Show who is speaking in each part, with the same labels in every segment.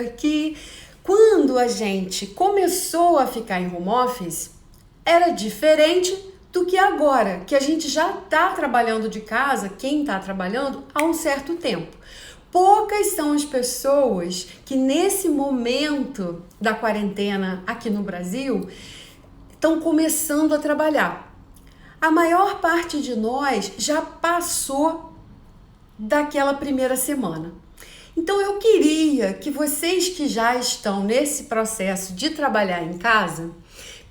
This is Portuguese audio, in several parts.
Speaker 1: que quando a gente começou a ficar em home office, era diferente do que agora, que a gente já está trabalhando de casa, quem está trabalhando, há um certo tempo. Poucas são as pessoas que nesse momento da quarentena aqui no Brasil estão começando a trabalhar. A maior parte de nós já passou daquela primeira semana. Então eu queria que vocês que já estão nesse processo de trabalhar em casa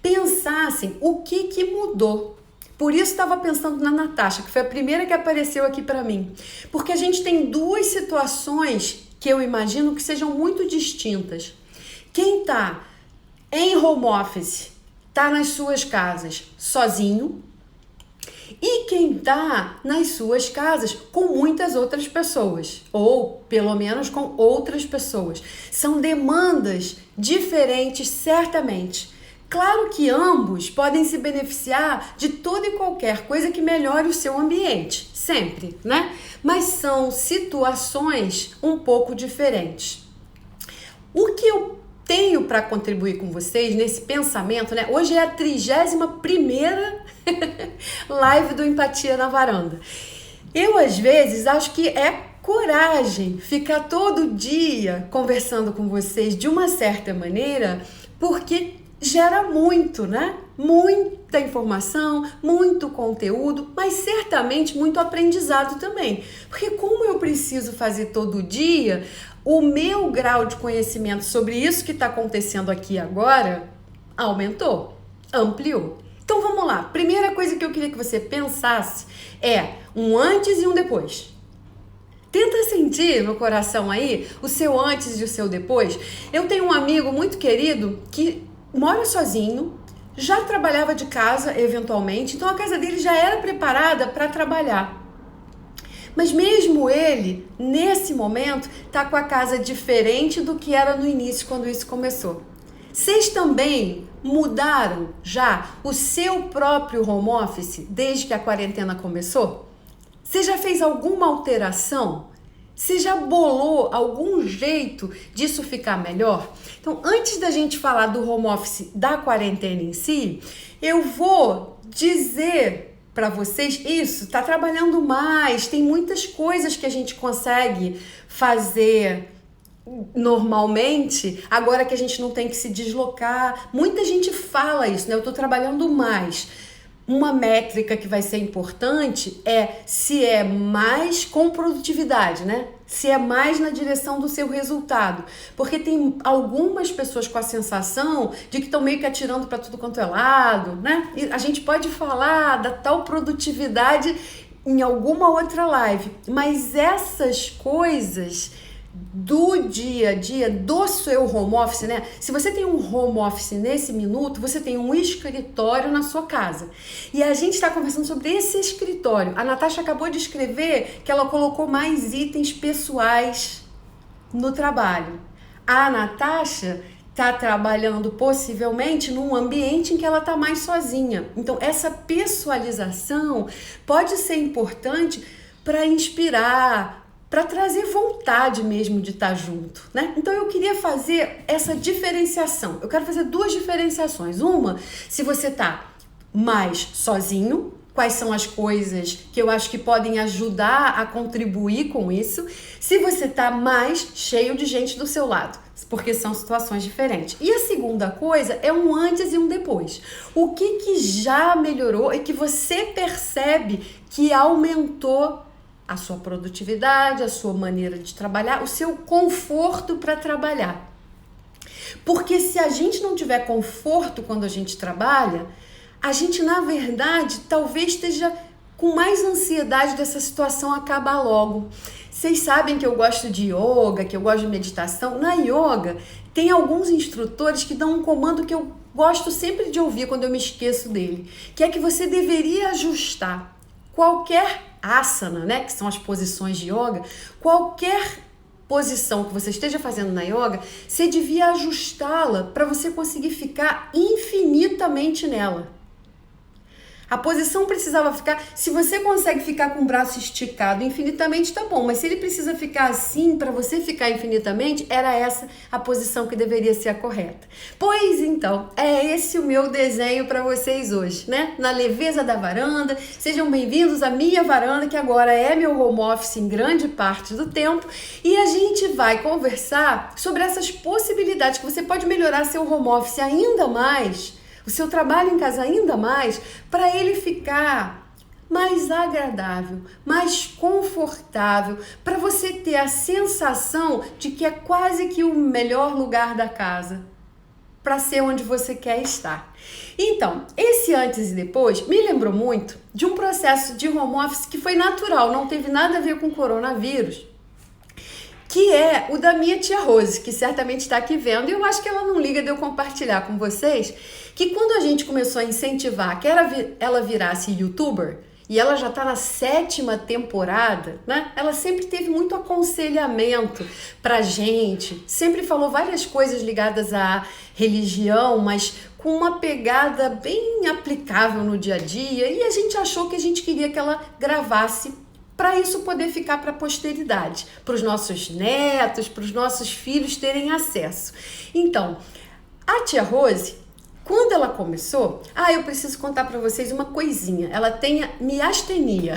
Speaker 1: pensassem o que mudou. Por isso estava pensando na Natasha, que foi a primeira que apareceu aqui para mim. Porque a gente tem duas situações que eu imagino que sejam muito distintas. Quem está em home office, está nas suas casas sozinho, e quem está nas suas casas com muitas outras pessoas, ou pelo menos com outras pessoas. São demandas diferentes, certamente. Claro que ambos podem se beneficiar de toda e qualquer coisa que melhore o seu ambiente, sempre, né? Mas são situações um pouco diferentes. O que eu tenho para contribuir com vocês nesse pensamento, né? Hoje é a 31ª live do Empatia na Varanda. Eu, às vezes, acho que é coragem ficar todo dia conversando com vocês de uma certa maneira, porque gera muito, né? Muita informação, muito conteúdo, mas certamente muito aprendizado também. Porque como eu preciso fazer todo dia, o meu grau de conhecimento sobre isso que está acontecendo aqui agora aumentou, ampliou. Então vamos lá, primeira coisa que eu queria que você pensasse é um antes e um depois. Tenta sentir no coração aí o seu antes e o seu depois. Eu tenho um amigo muito querido que mora sozinho, já trabalhava de casa eventualmente, então a casa dele já era preparada para trabalhar. Mas mesmo ele, nesse momento, está com a casa diferente do que era no início, quando isso começou. Vocês também mudaram já o seu próprio home office desde que a quarentena começou? Você já fez alguma alteração? Você já bolou algum jeito disso ficar melhor? Então, antes da gente falar do home office da quarentena em si, eu vou dizer para vocês isso, tá trabalhando mais, tem muitas coisas que a gente consegue fazer normalmente, agora que a gente não tem que se deslocar. Muita gente fala isso, né? Eu tô trabalhando mais. Uma métrica que vai ser importante é se é mais com produtividade, né? Se é mais na direção do seu resultado. Porque tem algumas pessoas com a sensação de que estão meio que atirando para tudo quanto é lado, né? E a gente pode falar da tal produtividade em alguma outra live, mas essas coisas do dia a dia, do seu home office, né? Se você tem um home office nesse minuto, você tem um escritório na sua casa. E a gente está conversando sobre esse escritório. A Natasha acabou de escrever que ela colocou mais itens pessoais no trabalho. A Natasha está trabalhando possivelmente num ambiente em que ela está mais sozinha. Então, essa pessoalização pode ser importante para inspirar, para trazer vontade mesmo de estar junto, né? Então eu queria fazer essa diferenciação. Eu quero fazer duas diferenciações. Uma, se você tá mais sozinho, quais são as coisas que eu acho que podem ajudar a contribuir com isso. Se você tá mais cheio de gente do seu lado, porque são situações diferentes. E a segunda coisa é um antes e um depois. O que já melhorou e que você percebe que aumentou a sua produtividade, a sua maneira de trabalhar, o seu conforto para trabalhar. Porque se a gente não tiver conforto quando a gente trabalha, a gente, na verdade, talvez esteja com mais ansiedade dessa situação acabar logo. Vocês sabem que eu gosto de yoga, que eu gosto de meditação. Na yoga, tem alguns instrutores que dão um comando que eu gosto sempre de ouvir quando eu me esqueço dele, que é que você deveria ajustar qualquer asana, né, que são as posições de yoga, qualquer posição que você esteja fazendo na yoga, você devia ajustá-la para você conseguir ficar infinitamente nela. A posição precisava ficar... Se você consegue ficar com o braço esticado infinitamente, tá bom. Mas se ele precisa ficar assim, para você ficar infinitamente, era essa a posição que deveria ser a correta. Pois então, é esse o meu desenho para vocês hoje, né? Na leveza da varanda. Sejam bem-vindos à minha varanda, que agora é meu home office em grande parte do tempo. E a gente vai conversar sobre essas possibilidades que você pode melhorar seu home office ainda mais, o seu trabalho em casa ainda mais, para ele ficar mais agradável, mais confortável, para você ter a sensação de que é quase que o melhor lugar da casa, para ser onde você quer estar. Então, esse antes e depois me lembrou muito de um processo de home office que foi natural, não teve nada a ver com coronavírus, que é o da minha tia Rose, que certamente está aqui vendo, e eu acho que ela não liga de eu compartilhar com vocês, que quando a gente começou a incentivar que ela virasse youtuber, e ela já está na 7ª temporada, né? Ela sempre teve muito aconselhamento pra gente, sempre falou várias coisas ligadas à religião, mas com uma pegada bem aplicável no dia a dia, e a gente achou que a gente queria que ela gravasse para isso poder ficar para a posteridade, para os nossos netos, para os nossos filhos terem acesso. Então, a tia Rose, quando ela começou, eu preciso contar para vocês uma coisinha. Ela tem miastenia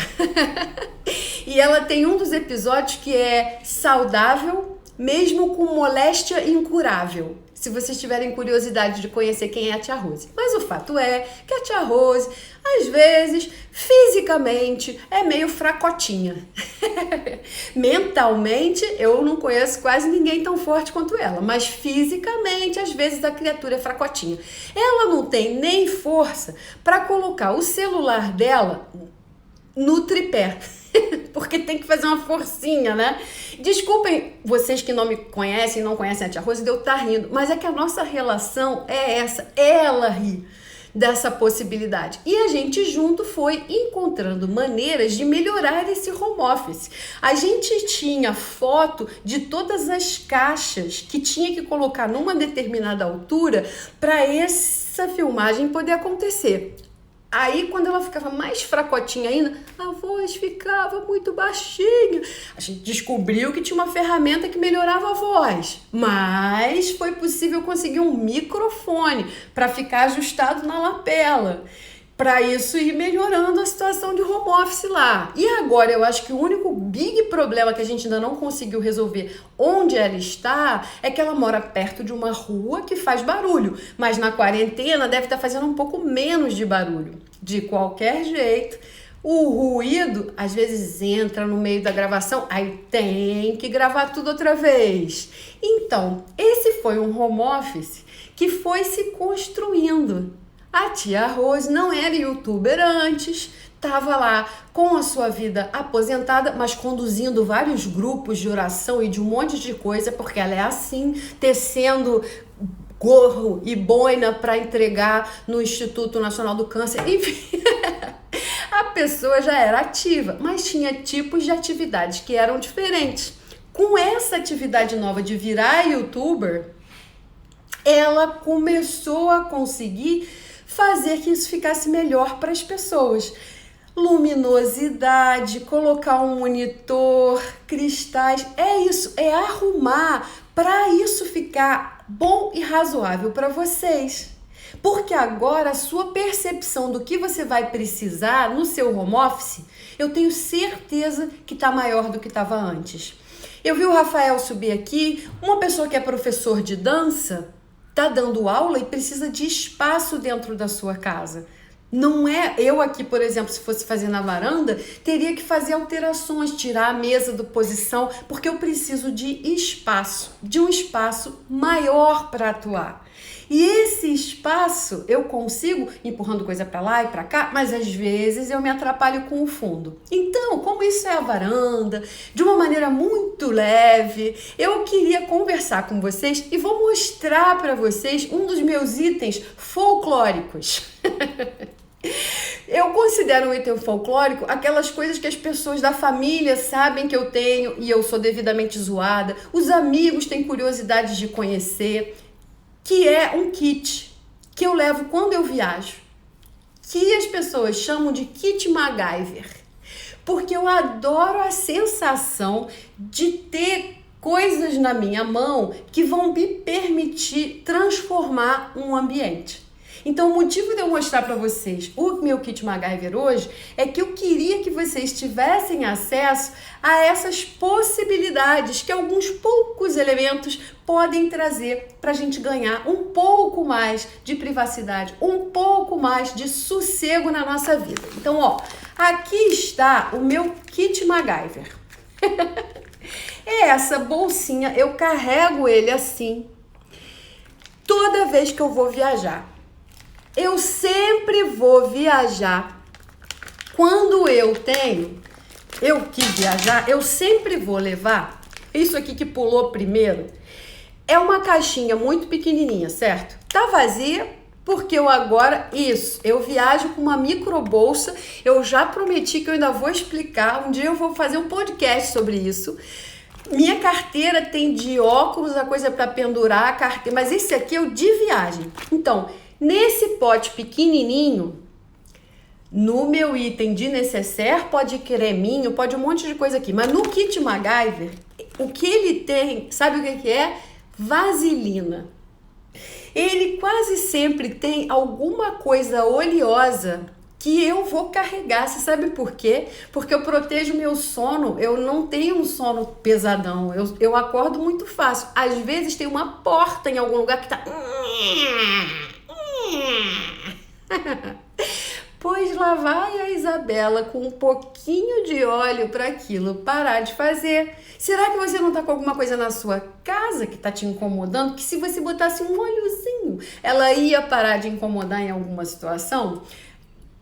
Speaker 1: e ela tem um dos episódios que é saudável, mesmo com moléstia incurável. Se vocês tiverem curiosidade de conhecer quem é a tia Rose. Mas o fato é que a tia Rose, às vezes, fisicamente, é meio fracotinha. Mentalmente, eu não conheço quase ninguém tão forte quanto ela. Mas fisicamente, às vezes, a criatura é fracotinha. Ela não tem nem força para colocar o celular dela no tripé. Porque tem que fazer uma forcinha, né? Desculpem vocês que não me conhecem, não conhecem a tia Rose, de eu estar rindo, mas é que a nossa relação é essa. Ela ri dessa possibilidade. E a gente junto foi encontrando maneiras de melhorar esse home office. A gente tinha foto de todas as caixas que tinha que colocar numa determinada altura para essa filmagem poder acontecer. Aí, quando ela ficava mais fracotinha ainda, a voz ficava muito baixinha. A gente descobriu que tinha uma ferramenta que melhorava a voz, mas foi possível conseguir um microfone para ficar ajustado na lapela. Para isso ir melhorando a situação de home office lá. E agora eu acho que o único big problema que a gente ainda não conseguiu resolver onde ela está é que ela mora perto de uma rua que faz barulho. Mas na quarentena deve estar fazendo um pouco menos de barulho. De qualquer jeito, o ruído às vezes entra no meio da gravação, aí tem que gravar tudo outra vez. Então, esse foi um home office que foi se construindo. A tia Rose não era youtuber antes, estava lá com a sua vida aposentada, mas conduzindo vários grupos de oração e de um monte de coisa, porque ela é assim, tecendo gorro e boina para entregar no Instituto Nacional do Câncer, enfim. A pessoa já era ativa, mas tinha tipos de atividades que eram diferentes. Com essa atividade nova de virar youtuber, ela começou a conseguir fazer que isso ficasse melhor para as pessoas. Luminosidade, colocar um monitor, cristais, é isso, é arrumar para isso ficar bom e razoável para vocês. Porque agora a sua percepção do que você vai precisar no seu home office, eu tenho certeza que está maior do que estava antes. Eu vi o Rafael subir aqui, uma pessoa que é professor de dança, está dando aula e precisa de espaço dentro da sua casa. Não é, eu aqui, por exemplo, se fosse fazer na varanda, teria que fazer alterações, tirar a mesa da posição, porque eu preciso de espaço, de um espaço maior para atuar. E esse espaço eu consigo empurrando coisa para lá e para cá, mas às vezes eu me atrapalho com o fundo. Então, como isso é a varanda, de uma maneira muito leve, eu queria conversar com vocês e vou mostrar para vocês um dos meus itens folclóricos. Eu considero um item folclórico aquelas coisas que as pessoas da família sabem que eu tenho e eu sou devidamente zoada, os amigos têm curiosidade de conhecer, que é um kit que eu levo quando eu viajo, que as pessoas chamam de kit MacGyver. Porque eu adoro a sensação de ter coisas na minha mão que vão me permitir transformar um ambiente. Então, o motivo de eu mostrar para vocês o meu kit MacGyver hoje é que eu queria que vocês tivessem acesso a essas possibilidades que alguns poucos elementos podem trazer para a gente ganhar um pouco mais de privacidade, um pouco mais de sossego na nossa vida. Então, ó, aqui está o meu kit MacGyver. Essa bolsinha, eu carrego ele assim toda vez que eu vou viajar. Eu sempre vou viajar. Quando eu quis viajar, eu sempre vou levar isso aqui que pulou primeiro. É uma caixinha muito pequenininha, certo? Tá vazia porque eu viajo com uma micro bolsa. Eu já prometi que eu ainda vou explicar. Um dia eu vou fazer um podcast sobre isso. Minha carteira tem de óculos, a coisa para pendurar a carteira, mas esse aqui é o de viagem. Então, nesse pote pequenininho, no meu item de necessaire, pode creminho, pode um monte de coisa aqui. Mas no kit MacGyver, o que ele tem, sabe o que é? Vaselina. Ele quase sempre tem alguma coisa oleosa que eu vou carregar. Você sabe por quê? Porque eu protejo meu sono. Eu não tenho um sono pesadão. Eu acordo muito fácil. Às vezes tem uma porta em algum lugar que tá... Pois lá vai a Isabela com um pouquinho de óleo para aquilo parar de fazer. Será que você não tá com alguma coisa na sua casa que tá te incomodando? Que se você botasse um óleozinho, ela ia parar de incomodar em alguma situação?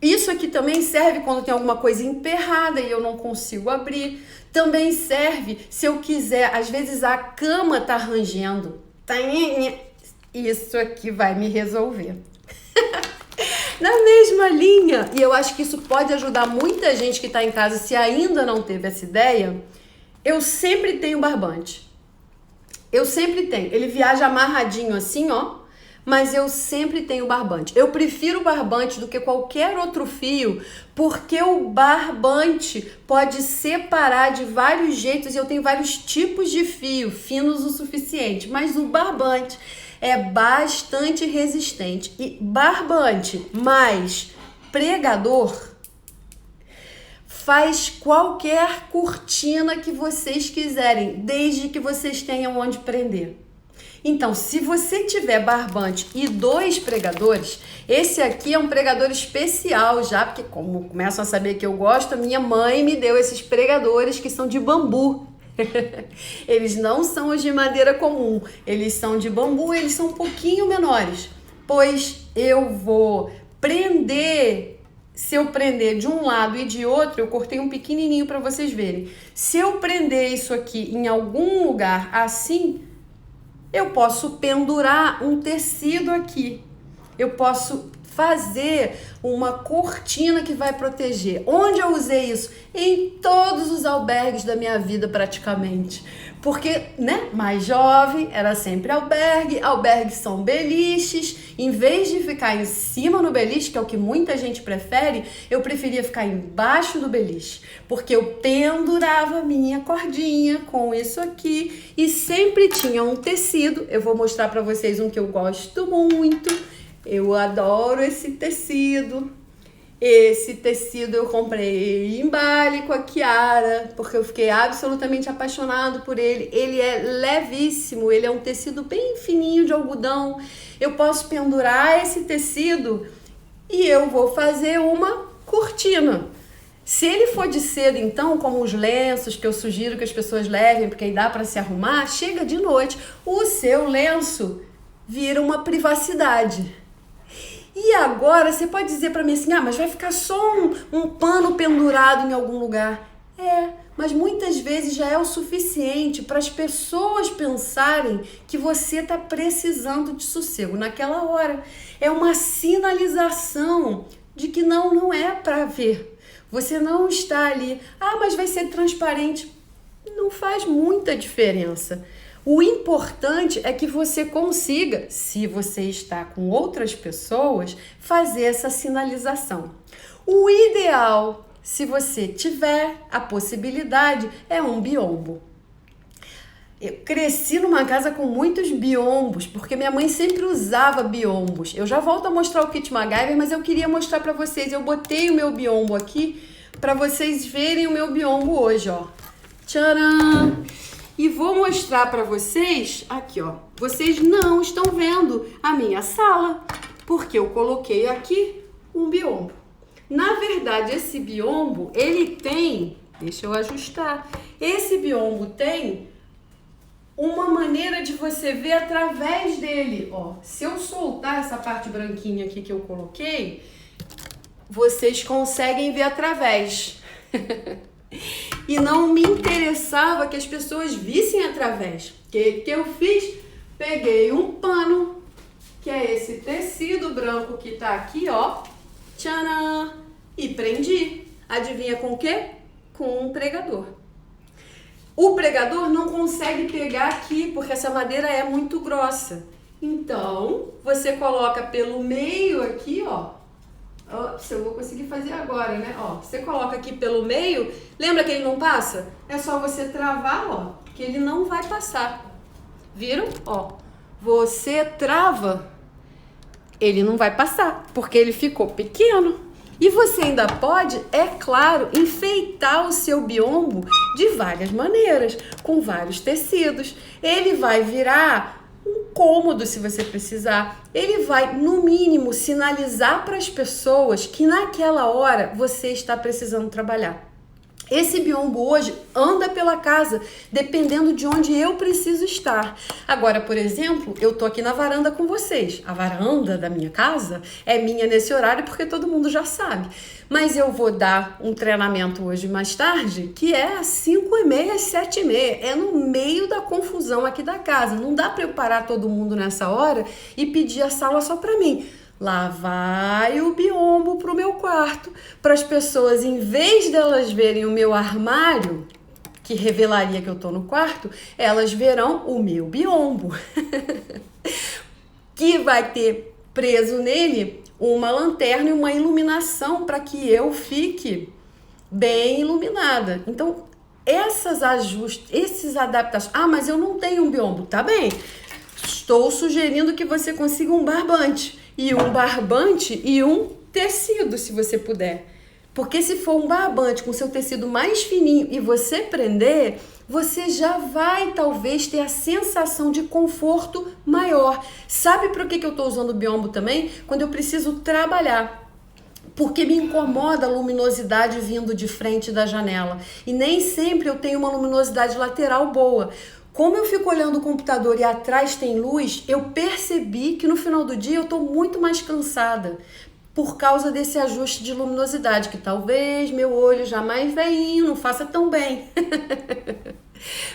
Speaker 1: Isso aqui também serve quando tem alguma coisa emperrada e eu não consigo abrir. Também serve se eu quiser, às vezes a cama tá rangendo. Isso aqui vai me resolver. Na mesma linha, e eu acho que isso pode ajudar muita gente que está em casa se ainda não teve essa ideia, eu sempre tenho barbante. Eu sempre tenho. Ele viaja amarradinho assim, ó, mas eu sempre tenho barbante. Eu prefiro barbante do que qualquer outro fio, porque o barbante pode separar de vários jeitos e eu tenho vários tipos de fio, finos o suficiente, mas o barbante é bastante resistente. E barbante mais pregador faz qualquer cortina que vocês quiserem, desde que vocês tenham onde prender. Então, se você tiver barbante e 2 pregadores, esse aqui é um pregador especial já, porque como começam a saber que eu gosto, a minha mãe me deu esses pregadores que são de bambu. Eles não são os de madeira comum, eles são de bambu, eles são um pouquinho menores, pois eu vou prender, se eu prender de um lado e de outro, eu cortei um pequenininho para vocês verem, se eu prender isso aqui em algum lugar assim, eu posso pendurar um tecido aqui, eu posso fazer uma cortina que vai proteger. Onde eu usei isso? Em todos os albergues da minha vida praticamente. Porque, né, mais jovem, era sempre albergue, albergues são beliches. Em vez de ficar em cima no beliche, que é o que muita gente prefere, eu preferia ficar embaixo do beliche. Porque eu pendurava minha cordinha com isso aqui e sempre tinha um tecido. Eu vou mostrar para vocês um que eu gosto muito. Eu adoro esse tecido. Esse tecido eu comprei em Bali com a Chiara, porque eu fiquei absolutamente apaixonado por ele. Ele é levíssimo, ele é um tecido bem fininho de algodão. Eu posso pendurar esse tecido e eu vou fazer uma cortina. Se ele for de seda, então, como os lenços que eu sugiro que as pessoas levem, porque aí dá para se arrumar, chega de noite, o seu lenço vira uma privacidade. E agora você pode dizer para mim assim, mas vai ficar só um pano pendurado em algum lugar. Mas muitas vezes já é o suficiente para as pessoas pensarem que você está precisando de sossego naquela hora. É uma sinalização de que não é para ver. Você não está ali, mas vai ser transparente. Não faz muita diferença. O importante é que você consiga, se você está com outras pessoas, fazer essa sinalização. O ideal, se você tiver a possibilidade, é um biombo. Eu cresci numa casa com muitos biombos, porque minha mãe sempre usava biombos. Eu já volto a mostrar o kit MacGyver, mas eu queria mostrar para vocês. Eu botei o meu biombo aqui para vocês verem o meu biombo hoje, ó. Tcharam! E vou mostrar para vocês, aqui, ó. Vocês não estão vendo a minha sala, porque eu coloquei aqui um biombo. Na verdade, esse biombo, ele tem... Deixa eu ajustar. Esse biombo tem uma maneira de você ver através dele, ó. Se eu soltar essa parte branquinha aqui que eu coloquei, vocês conseguem ver através. E não me interessava que as pessoas vissem através. O que eu fiz? Peguei um pano, que é esse tecido branco que tá aqui, ó. Tcharam! E prendi. Adivinha com o quê? Com um pregador. O pregador não consegue pegar aqui, porque essa madeira é muito grossa. Então, você coloca pelo meio aqui, ó. Ops, eu vou conseguir fazer agora, né? Ó, você coloca aqui pelo meio. Lembra que ele não passa? É só você travar, ó, que ele não vai passar. Viram? Ó, você trava, ele não vai passar, porque ele ficou pequeno. E você ainda pode, é claro, enfeitar o seu biombo de várias maneiras, com vários tecidos. Ele vai virar um cômodo se você precisar. Ele vai, no mínimo, sinalizar para as pessoas que naquela hora você está precisando trabalhar. Esse biombo hoje anda pela casa, dependendo de onde eu preciso estar. Agora, por exemplo, eu tô aqui na varanda com vocês. A varanda da minha casa é minha nesse horário porque todo mundo já sabe. Mas eu vou dar um treinamento hoje mais tarde, que é às 5h30, às 7h30. É no meio da confusão aqui da casa. Não dá para eu parar todo mundo nessa hora e pedir a sala só para mim. Lá vai o biombo pro meu quarto, para as pessoas, em vez delas verem o meu armário, que revelaria que eu tô no quarto, elas verão o meu biombo, que vai ter preso nele uma lanterna e uma iluminação para que eu fique bem iluminada. Então, esses ajustes, esses adaptações... Ah, mas eu não tenho um biombo. Tá bem, estou sugerindo que você consiga um barbante. E um tecido, se você puder. Porque se for um barbante com seu tecido mais fininho e você prender, você já vai talvez ter a sensação de conforto maior. Sabe por que eu estou usando o biombo também? Quando eu preciso trabalhar. Porque me incomoda a luminosidade vindo de frente da janela. E nem sempre eu tenho uma luminosidade lateral boa. Como eu fico olhando o computador e atrás tem luz, eu percebi que no final do dia eu estou muito mais cansada por causa desse ajuste de luminosidade, que talvez meu olho já mais velhinho não faça tão bem.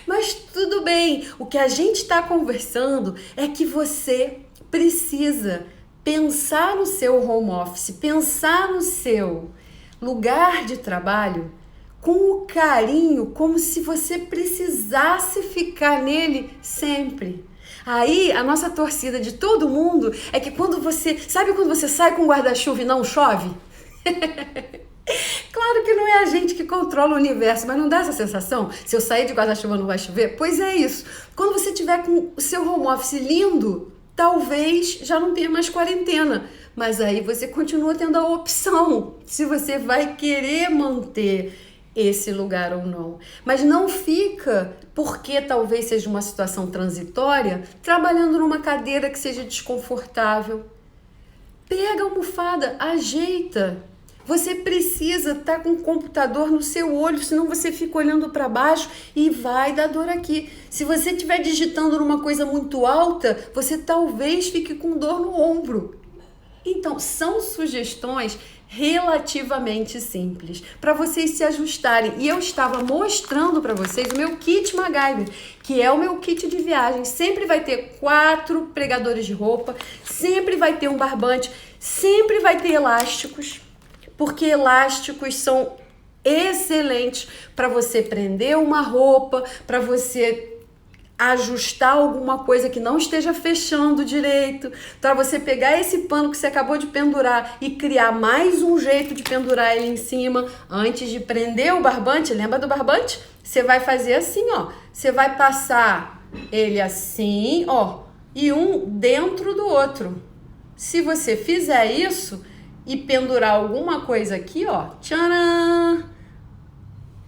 Speaker 1: Mas tudo bem, o que a gente está conversando é que você precisa pensar no seu home office, pensar no seu lugar de trabalho com o carinho, como se você precisasse ficar nele sempre. Aí, a nossa torcida de todo mundo é que quando você... Sabe quando você sai com guarda-chuva e não chove? Claro que não é a gente que controla o universo, mas não dá essa sensação? Se eu sair de guarda-chuva não vai chover? Pois é isso. Quando você tiver com o seu home office lindo, talvez já não tenha mais quarentena. Mas aí você continua tendo a opção se você vai querer manter esse lugar ou não. Mas não fica, porque talvez seja uma situação transitória, trabalhando numa cadeira que seja desconfortável. Pega a almofada, ajeita. Você precisa estar com o computador no seu olho, senão você fica olhando para baixo e vai dar dor aqui. Se você estiver digitando numa coisa muito alta, você talvez fique com dor no ombro. Então, são sugestões relativamente simples para vocês se ajustarem. E eu estava mostrando para vocês o meu kit MacGyver, que é o meu kit de viagem. Sempre vai ter 4 pregadores de roupa, sempre vai ter um barbante, sempre vai ter elásticos, porque elásticos são excelentes para você prender uma roupa, para você ajustar alguma coisa que não esteja fechando direito, para você pegar esse pano que você acabou de pendurar e criar mais um jeito de pendurar ele em cima. Antes de prender o barbante, lembra do barbante? Você vai fazer assim, ó. Você vai passar ele assim, ó, e um dentro do outro. Se você fizer isso e pendurar alguma coisa aqui, ó, tcharam,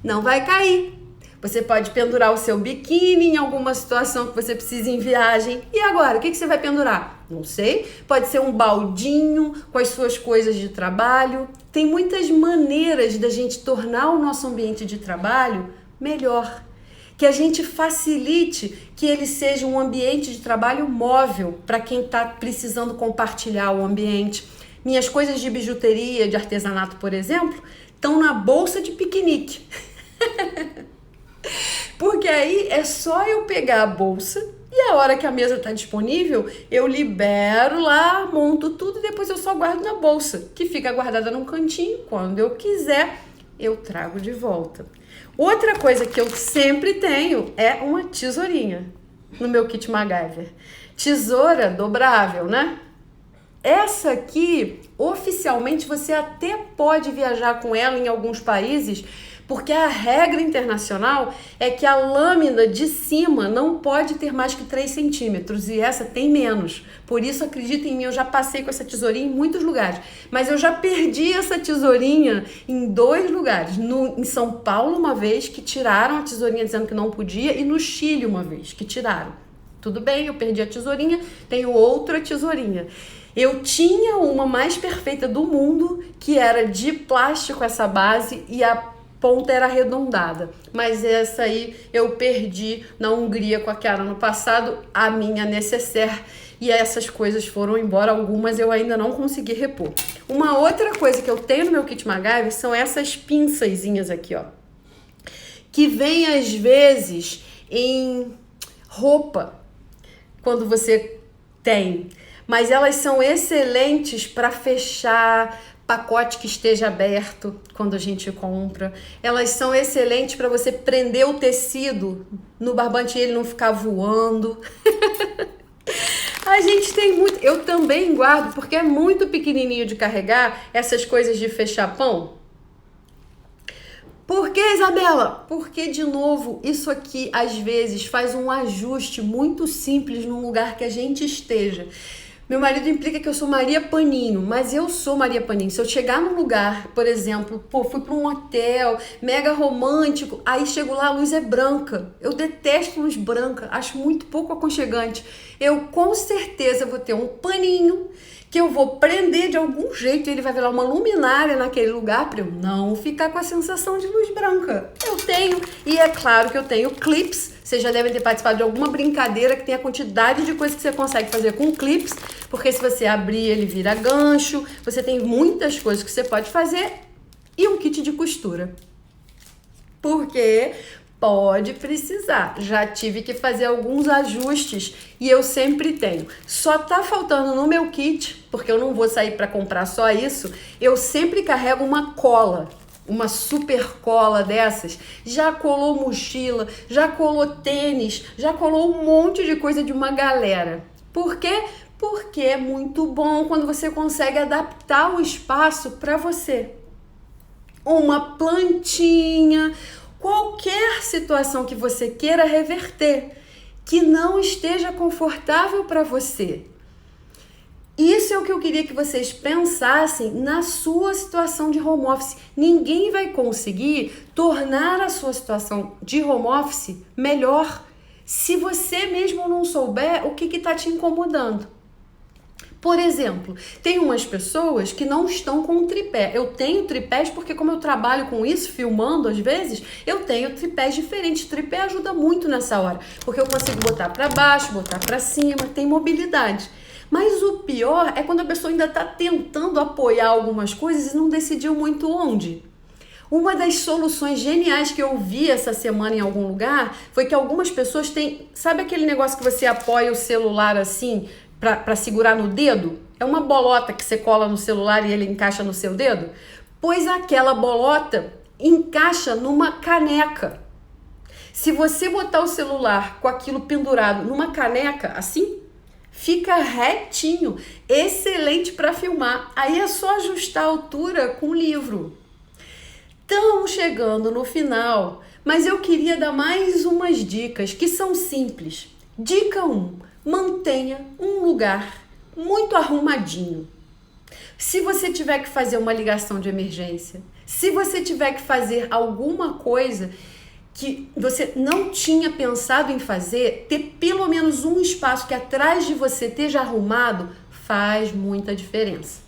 Speaker 1: não vai cair. Você pode pendurar o seu biquíni em alguma situação que você precise em viagem. E agora, o que você vai pendurar? Não sei. Pode ser um baldinho com as suas coisas de trabalho. Tem muitas maneiras da gente tornar o nosso ambiente de trabalho melhor. Que a gente facilite que ele seja um ambiente de trabalho móvel para quem está precisando compartilhar o ambiente. Minhas coisas de bijuteria, de artesanato, por exemplo, estão na bolsa de piquenique. Porque aí é só eu pegar a bolsa e a hora que a mesa está disponível, eu libero lá, monto tudo e depois eu só guardo na bolsa, que fica guardada num cantinho. Quando eu quiser, eu trago de volta. Outra coisa que eu sempre tenho é uma tesourinha no meu kit MacGyver. Tesoura dobrável, né? Essa aqui, oficialmente, você até pode viajar com ela em alguns países, porque a regra internacional é que a lâmina de cima não pode ter mais que 3 centímetros e essa tem menos. Por isso, acredita em mim, eu já passei com essa tesourinha em muitos lugares. Mas eu já perdi essa tesourinha em 2 lugares. Em São Paulo uma vez, que tiraram a tesourinha dizendo que não podia, e no Chile uma vez, que tiraram. Tudo bem, eu perdi a tesourinha, tenho outra tesourinha. Eu tinha uma mais perfeita do mundo, que era de plástico essa base e a ponta era arredondada, mas essa aí eu perdi na Hungria com a Kiara no passado, a minha necessaire, e essas coisas foram embora, algumas eu ainda não consegui repor. Uma outra coisa que eu tenho no meu kit MacGyver são essas pinçazinhas aqui, ó, que vem às vezes em roupa, quando você tem, mas elas são excelentes para fechar pacote que esteja aberto quando a gente compra. Elas são excelentes para você prender o tecido no barbante e ele não ficar voando. A gente tem muito... Eu também guardo, porque é muito pequenininho de carregar, essas coisas de fechar pão. Por que, Isabela? Porque, de novo, isso aqui às vezes faz um ajuste muito simples num lugar que a gente esteja. Meu marido implica que eu sou Maria Paninho, mas eu sou Maria Paninho. Se eu chegar num lugar, por exemplo, fui para um hotel mega romântico, aí chego lá, a luz é branca. Eu detesto luz branca, acho muito pouco aconchegante. Eu com certeza vou ter um paninho que eu vou prender de algum jeito, ele vai virar uma luminária naquele lugar para eu não ficar com a sensação de luz branca. Eu tenho, e é claro que eu tenho clips. Vocês já devem ter participado de alguma brincadeira que tem a quantidade de coisas que você consegue fazer com clips, porque se você abrir ele vira gancho, você tem muitas coisas que você pode fazer, e um kit de costura. Porque pode precisar. Já tive que fazer alguns ajustes e eu sempre tenho. Só tá faltando no meu kit, porque eu não vou sair para comprar só isso, eu sempre carrego uma cola. Uma super cola dessas, já colou mochila, já colou tênis, já colou um monte de coisa de uma galera. Por quê? Porque é muito bom quando você consegue adaptar o espaço para você. Uma plantinha, qualquer situação que você queira reverter, que não esteja confortável para você. Isso é o que eu queria que vocês pensassem na sua situação de home office. Ninguém vai conseguir tornar a sua situação de home office melhor se você mesmo não souber o que está te incomodando. Por exemplo, tem umas pessoas que não estão com tripé. Eu tenho tripés porque, como eu trabalho com isso, filmando às vezes, eu tenho tripés diferentes. Tripé ajuda muito nessa hora, porque eu consigo botar para baixo, botar para cima, tem mobilidade. Mas o pior é quando a pessoa ainda está tentando apoiar algumas coisas e não decidiu muito onde. Uma das soluções geniais que eu vi essa semana em algum lugar foi que algumas pessoas têm... Sabe aquele negócio que você apoia o celular assim para segurar no dedo? É uma bolota que você cola no celular e ele encaixa no seu dedo? Pois aquela bolota encaixa numa caneca. Se você botar o celular com aquilo pendurado numa caneca, assim, fica retinho, excelente para filmar. Aí é só ajustar a altura com o livro. Estamos chegando no final, mas eu queria dar mais umas dicas que são simples. Dica 1: mantenha um lugar muito arrumadinho. Se você tiver que fazer uma ligação de emergência, se você tiver que fazer alguma coisa que você não tinha pensado em fazer, ter pelo menos um espaço que atrás de você esteja arrumado faz muita diferença.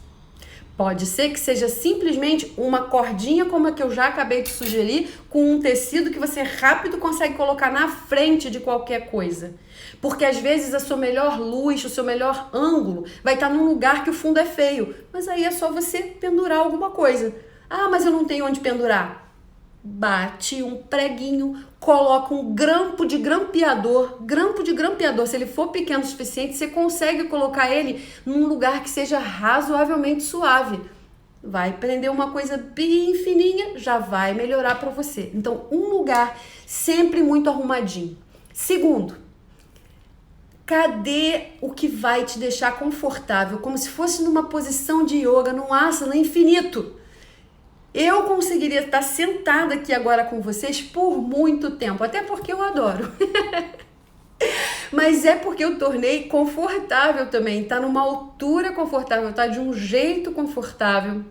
Speaker 1: Pode ser que seja simplesmente uma cordinha como a que eu já acabei de sugerir, com um tecido que você rápido consegue colocar na frente de qualquer coisa. Porque às vezes a sua melhor luz, o seu melhor ângulo vai estar num lugar que o fundo é feio. Mas aí é só você pendurar alguma coisa. Ah, mas eu não tenho onde pendurar. Bate um preguinho, coloca um grampo de grampeador. Grampo de grampeador, se ele for pequeno o suficiente, você consegue colocar ele num lugar que seja razoavelmente suave. Vai prender uma coisa bem fininha, já vai melhorar para você. Então, um lugar sempre muito arrumadinho. Segundo, cadê o que vai te deixar confortável? Como se fosse numa posição de yoga, num asana infinito. Eu conseguiria estar sentada aqui agora com vocês por muito tempo, até porque eu adoro. Mas é porque eu tornei confortável também, tá numa altura confortável, tá de um jeito confortável.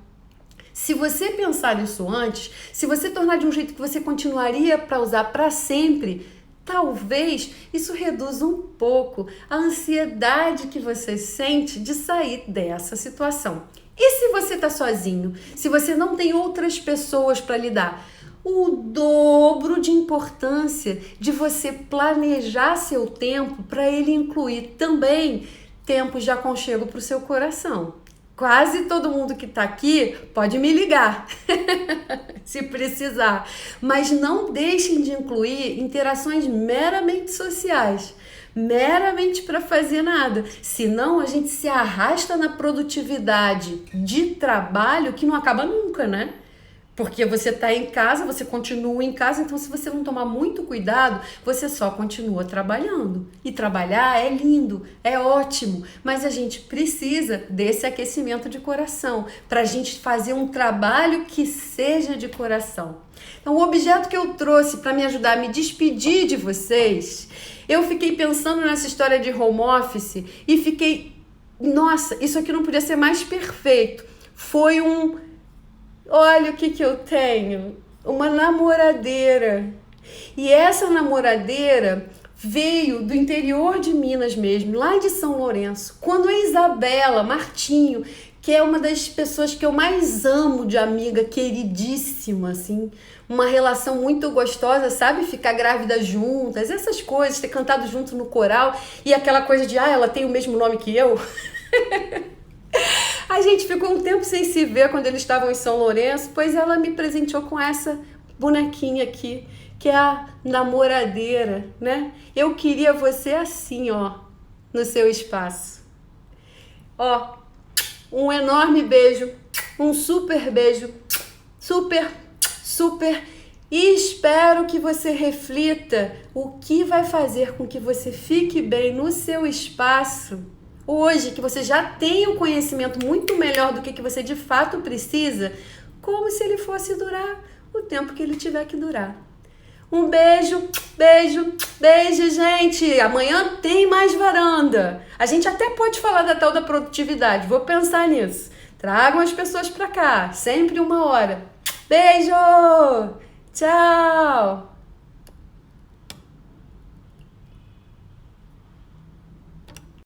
Speaker 1: Se você pensar nisso antes, se você tornar de um jeito que você continuaria para usar para sempre, talvez isso reduza um pouco a ansiedade que você sente de sair dessa situação. E se você está sozinho? Se você não tem outras pessoas para lidar? O dobro de importância de você planejar seu tempo para ele incluir também tempos de aconchego para o seu coração. Quase todo mundo que está aqui pode me ligar, se precisar. Mas não deixem de incluir interações meramente sociais. Meramente para fazer nada, senão a gente se arrasta na produtividade de trabalho que não acaba nunca, né? Porque você está em casa, você continua em casa, então se você não tomar muito cuidado, você só continua trabalhando. E trabalhar é lindo, é ótimo, mas a gente precisa desse aquecimento de coração, para a gente fazer um trabalho que seja de coração. Então, o objeto que eu trouxe para me ajudar a me despedir de vocês, eu fiquei pensando nessa história de home office e fiquei, nossa, isso aqui não podia ser mais perfeito. Foi olha o que eu tenho, uma namoradeira. E essa namoradeira veio do interior de Minas mesmo, lá de São Lourenço, quando a Isabela Martinho, que é uma das pessoas que eu mais amo de amiga, queridíssima, assim, uma relação muito gostosa, sabe? Ficar grávida juntas, essas coisas, ter cantado junto no coral e aquela coisa de, ela tem o mesmo nome que eu. A gente ficou um tempo sem se ver quando eles estavam em São Lourenço, pois ela me presenteou com essa bonequinha aqui, que é a namoradeira, né? Eu queria você assim, ó, no seu espaço. Ó, um enorme beijo, um super beijo, super, e espero que você reflita o que vai fazer com que você fique bem no seu espaço hoje, que você já tem um conhecimento muito melhor do que você de fato precisa, como se ele fosse durar o tempo que ele tiver que durar. Um beijo, gente. Amanhã tem mais varanda. A gente até pode falar da tal da produtividade. Vou pensar nisso. Tragam as pessoas pra cá. Sempre 1 hora. Beijo! Tchau!